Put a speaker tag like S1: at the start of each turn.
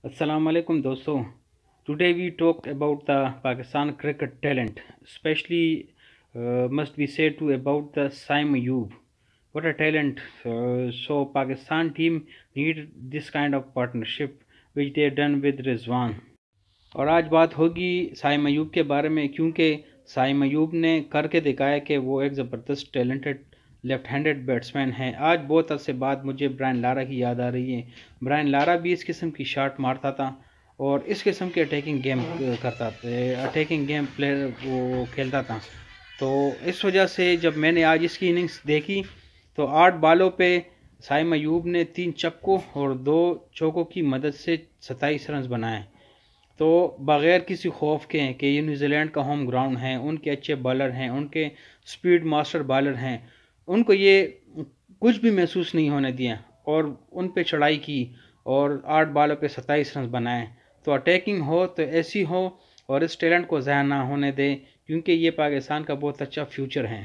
S1: السلام علیکم دوستوں. Today we talked about the Pakistan cricket talent, especially must be said to about the Saim Ayub. What a talent! So Pakistan team need this kind of partnership which they done with Rizwan. اور آج بات ہوگی سائم ایوب کے بارے میں، کیونکہ سائم ایوب نے کر کے دکھایا کہ وہ ایک زبردست ٹیلنٹڈ لیفٹ ہینڈڈ بیٹسمین ہیں. آج بہت عرصے بعد مجھے برائن لارا کی یاد آ رہی ہے. برائن لارا بھی اس قسم کی شاٹ مارتا تھا اور اس قسم کے اٹیکنگ گیم کرتا تھا، اٹیکنگ گیم پلیئر وہ کھیلتا تھا. تو اس وجہ سے جب میں نے آج اس کی اننگز دیکھی تو 8 بالوں پہ سائم ایوب نے 3 چکوں اور 2 چوکوں کی مدد سے 27 رنز بنائے. تو بغیر کسی خوف کے ہیں کہ یہ نیوزی لینڈ کا ہوم گراؤنڈ ہے، ان کے اچھے بالر ہیں، ان کے سپیڈ ماسٹر بالر ہیں، ان کو یہ کچھ بھی محسوس نہیں ہونے دیا اور ان پہ چڑھائی کی اور 8 بالوں پہ 27 رنز بنائے. تو اٹیکنگ ہو تو ایسی ہو اور اس ٹیلنٹ کو ضائع نہ ہونے دے، کیونکہ یہ پاکستان کا بہت اچھا فیوچر ہے.